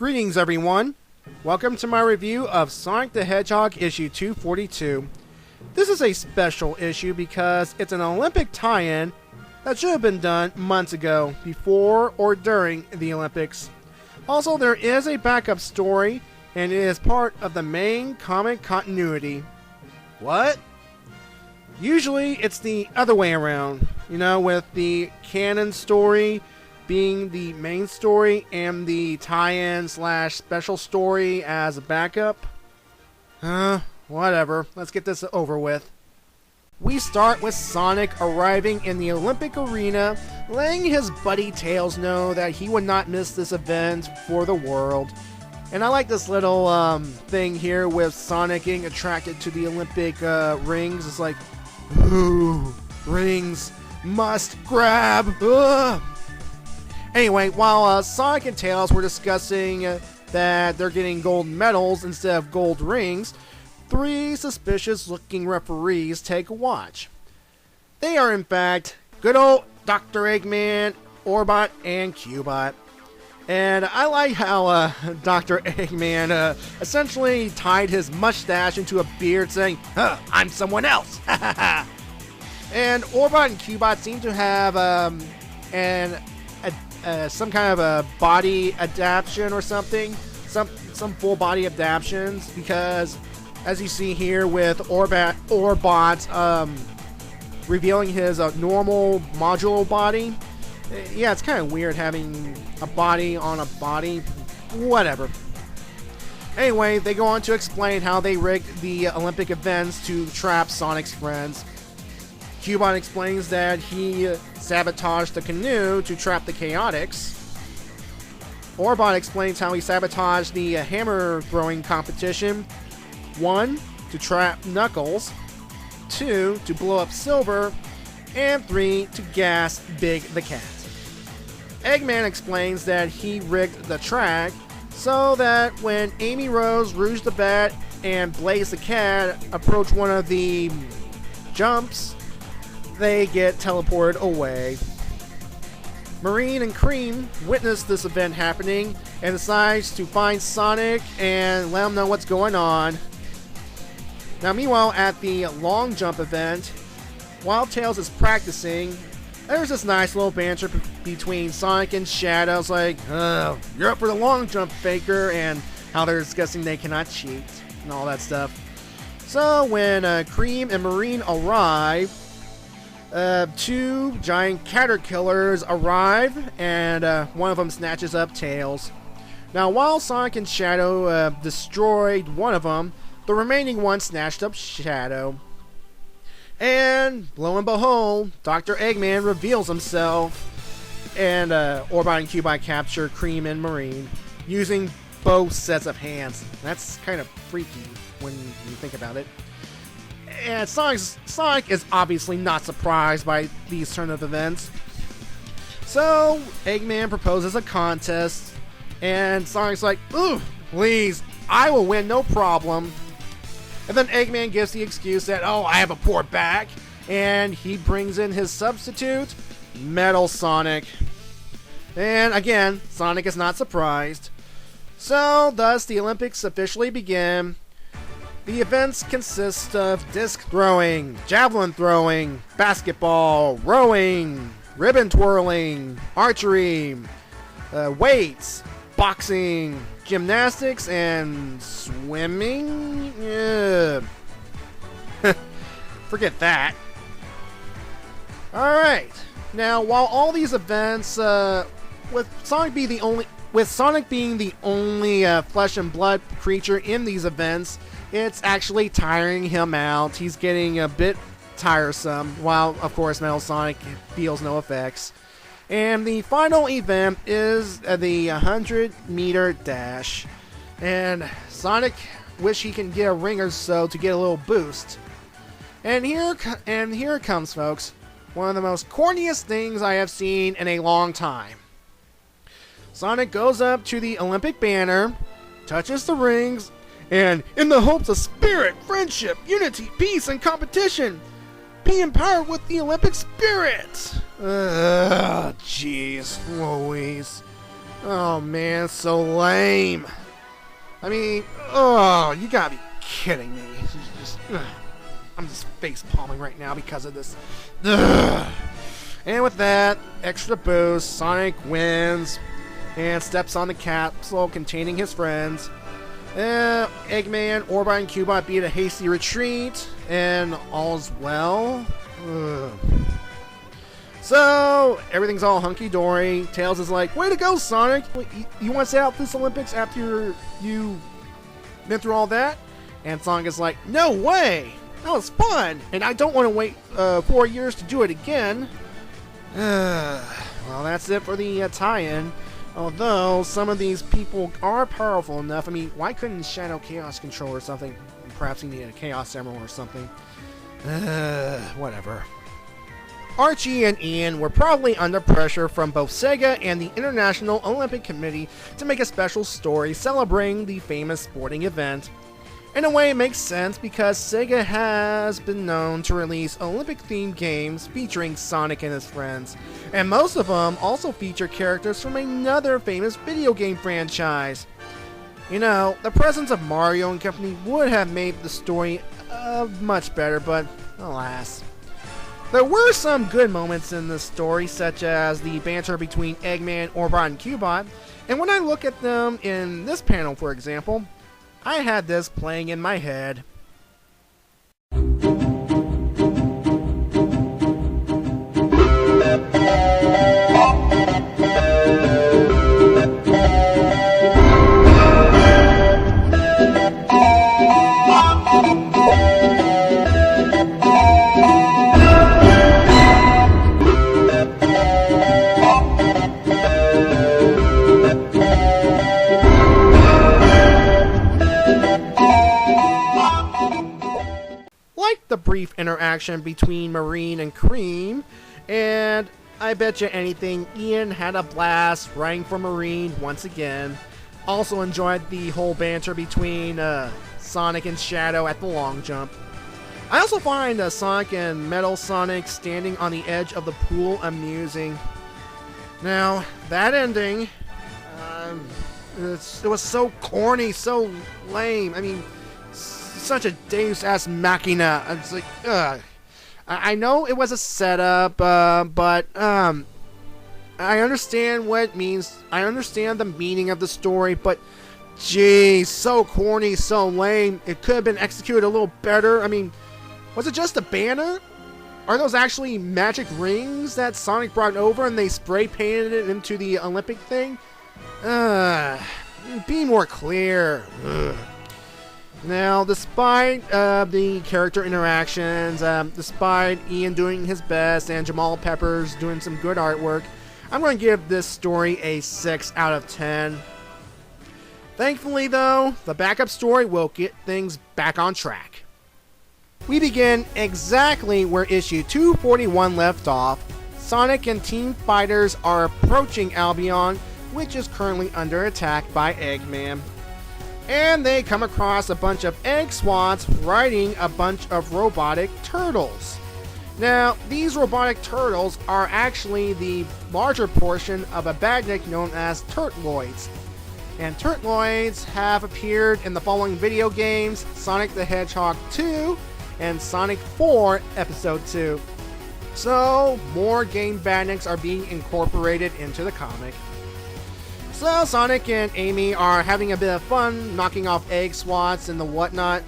Greetings everyone! Welcome to my review of Sonic the Hedgehog issue 242. This is a special issue because it's an Olympic tie-in that should have been done months ago, before or during the Olympics. Also, there is a backup story, and it is part of the main comic continuity. What? Usually it's the other way around, with the canon story being the main story and the tie-in / special story as a backup. Whatever. Let's get this over with. We start with Sonic arriving in the Olympic arena, letting his buddy Tails know that he would not miss this event for the world. And I like this little thing here with Sonic getting attracted to the Olympic rings. It's like, ooh, rings, must grab. Ugh. Anyway, while Sonic and Tails were discussing that they're getting gold medals instead of gold rings, three suspicious-looking referees take a watch. They are, in fact, good old Dr. Eggman, Orbot, and Cubot. And I like how Dr. Eggman essentially tied his mustache into a beard saying, I'm someone else! And Orbot and Cubot seem to have some kind of a body adaptation or something. Some full body adaptations, because as you see here with Orbot revealing his normal modular body. Yeah, it's kind of weird having a body on a body. Whatever. Anyway, they go on to explain how they rigged the Olympic events to trap Sonic's friends. Cubot explains that he sabotaged the canoe to trap the Chaotix. Orbot explains how he sabotaged the hammer throwing competition. 1, to trap Knuckles. 2, to blow up Silver. And 3, to gas Big the Cat. Eggman explains that he rigged the track so that when Amy Rose, Rouge the Bat, and Blaze the Cat approach one of the jumps, they get teleported away. Marine and Cream witness this event happening and decides to find Sonic and let him know what's going on. Now, meanwhile, at the long jump event, while Tails is practicing, there's this nice little banter between Sonic and Shadow. It's like, you're up for the long jump, Faker, and how they're discussing they cannot cheat and all that stuff. So when Cream and Marine arrive, 2 giant caterpillars arrive, and one of them snatches up Tails. Now, while Sonic and Shadow destroyed one of them, the remaining one snatched up Shadow. And lo and behold, Dr. Eggman reveals himself, and Orbot and Cubot capture Cream and Marine using both sets of hands. That's kind of freaky when you think about it. And Sonic is obviously not surprised by these turn of events. So Eggman proposes a contest, and Sonic's like, ooh, please, I will win, no problem. And then Eggman gives the excuse that, I have a poor back, and he brings in his substitute, Metal Sonic. And again, Sonic is not surprised. So, thus, the Olympics officially begin. The events consist of disc throwing, javelin throwing, basketball, rowing, ribbon twirling, archery, weights, boxing, gymnastics, and swimming? Yeah. Forget that. Alright. Now, while all these events, with Sonic being the only flesh and blood creature in these events, it's actually tiring him out. He's getting a bit tiresome, while, of course, Metal Sonic feels no effects. And the final event is the 100-meter dash. And Sonic wish he can get a ring or so to get a little boost. And here it comes, folks. One of the most corniest things I have seen in a long time. Sonic goes up to the Olympic banner, touches the rings, and in the hopes of spirit, friendship, unity, peace, and competition, be empowered with the Olympic spirit. Jeez Louise. Oh man, so lame. I mean, oh, you gotta be kidding me. I'm just face palming right now because of this. Ugh. And with that extra boost, Sonic wins and steps on the capsule containing his friends. Eggman, Orbot, and Cubot beat a hasty retreat, and all's well. Ugh. So, everything's all hunky-dory. Tails is like, way to go, Sonic! You want to stay out this Olympics after you've been through all that? And Sonic is like, no way! That was fun! And I don't want to wait 4 years to do it again. Well, that's it for the tie-in. Although, some of these people are powerful enough. I mean, why couldn't Shadow Chaos control or something? Perhaps he needed a Chaos Emerald or something. Whatever. Archie and Ian were probably under pressure from both Sega and the International Olympic Committee to make a special story celebrating the famous sporting event. In a way, it makes sense because Sega has been known to release Olympic-themed games featuring Sonic and his friends, and most of them also feature characters from another famous video game franchise. You know, the presence of Mario and company would have made the story much better, but alas. There were some good moments in the story, such as the banter between Eggman, Orbot, and Cubot, and when I look at them in this panel, for example, I had this playing in my head. The brief interaction between Marine and Cream, and I bet you anything Ian had a blast writing for Marine once again. Also enjoyed the whole banter between Sonic and Shadow at the long jump. I also find Sonic and Metal Sonic standing on the edge of the pool amusing. Now, that ending, it was so corny, so lame. I mean, such a Deus Ex Machina. It's like, ugh. I know it was a setup, but I understand what it means. I understand the meaning of the story, but geez, so corny, so lame. It could have been executed a little better. I mean, was it just a banner? Are those actually magic rings that Sonic brought over and they spray painted it into the Olympic thing? Be more clear. Ugh. Now, despite the character interactions, despite Ian doing his best and Jamal Peppers doing some good artwork, I'm going to give this story a 6 out of 10. Thankfully, though, the backup story will get things back on track. We begin exactly where issue 241 left off. Sonic and Team Fighters are approaching Albion, which is currently under attack by Eggman. And they come across a bunch of egg swats riding a bunch of robotic turtles. Now, these robotic turtles are actually the larger portion of a badnik known as Turtloids. And Turtloids have appeared in the following video games: Sonic the Hedgehog 2 and Sonic 4 Episode 2. So, more game badniks are being incorporated into the comic. So Sonic and Amy are having a bit of fun knocking off egg swats and the whatnot,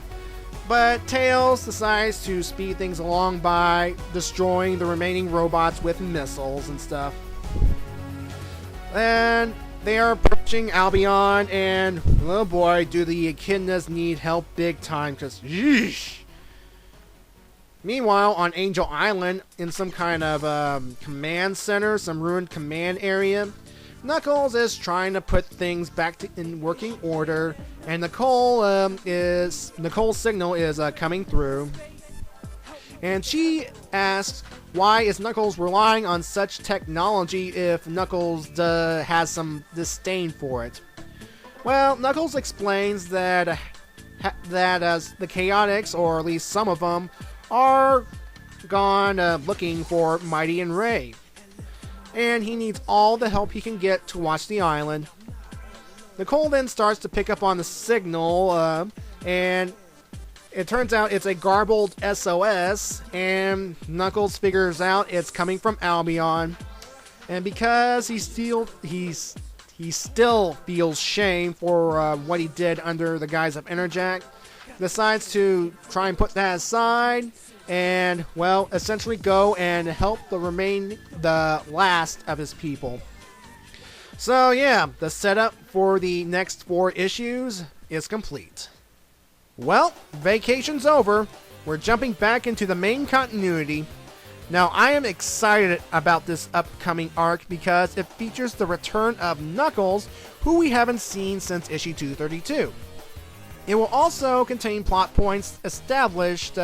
but Tails decides to speed things along by destroying the remaining robots with missiles and stuff. And they are approaching Albion, and oh boy, do the echidnas need help big time, because yeesh. Meanwhile, on Angel Island, in some kind of command center, some ruined command area, Knuckles is trying to put things back in working order, and Nicole's signal is coming through. And she asks, why is Knuckles relying on such technology if Knuckles has some disdain for it? Well, Knuckles explains that as the Chaotix, or at least some of them, are gone looking for Mighty and Ray. and he needs all the help he can get to watch the island. Nicole then starts to pick up on the signal, and it turns out it's a garbled SOS, and Knuckles figures out it's coming from Albion. And because he still feels shame for what he did under the guise of Enerjack, decides to try and put that aside and, well, essentially go and help the last of his people. So yeah, the setup for the next 4 issues is complete. Well, vacation's over. We're jumping back into the main continuity. Now, I am excited about this upcoming arc because it features the return of Knuckles, who we haven't seen since issue 232. It will also contain plot points established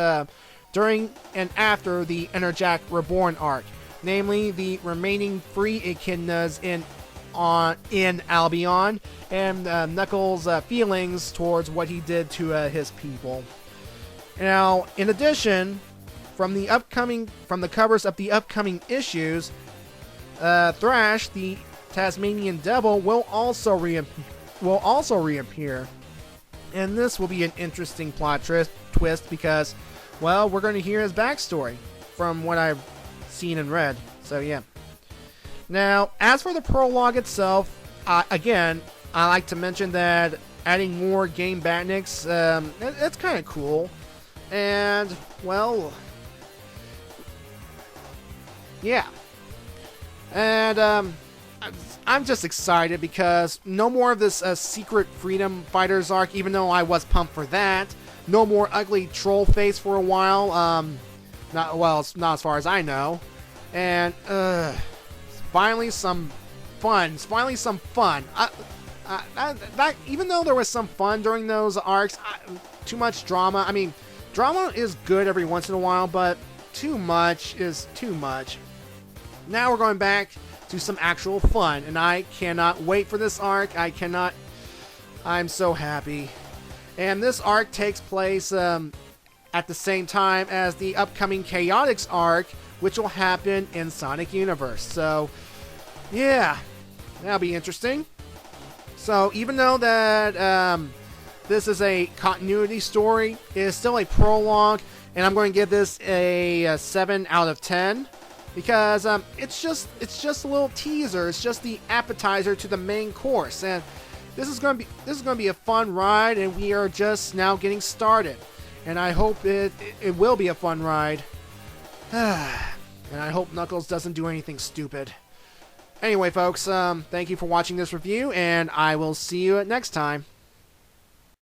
during and after the Enerjack Reborn arc, namely the remaining free echidnas in Albion, and Knuckles' feelings towards what he did to his people. Now, in addition, from the covers of the upcoming issues, Thrash, the Tasmanian Devil, will also reappear, and this will be an interesting plot twist because, well, we're going to hear his backstory from what I've seen and read. So yeah. Now, as for the prologue itself, again, I like to mention that adding more game Batniks, it's kind of cool. And, well, yeah. And, I'm just excited because no more of this Secret Freedom Fighters arc, even though I was pumped for that. No more ugly troll face for a while. Not as far as I know. And, finally some fun. Even though there was some fun during those arcs, too much drama. I mean, drama is good every once in a while, but too much is too much. Now we're going back to some actual fun, and I cannot wait for this arc. I'm so happy. And this arc takes place at the same time as the upcoming Chaotix arc, which will happen in Sonic Universe. So, yeah, that'll be interesting. So, even though that this is a continuity story, it is still a prologue, and I'm going to give this a 7 out of 10 because it's just a little teaser. It's just the appetizer to the main course, and this is going to be a fun ride, and we are just now getting started. And I hope it will be a fun ride. And I hope Knuckles doesn't do anything stupid. Anyway, folks, thank you for watching this review, and I will see you next time.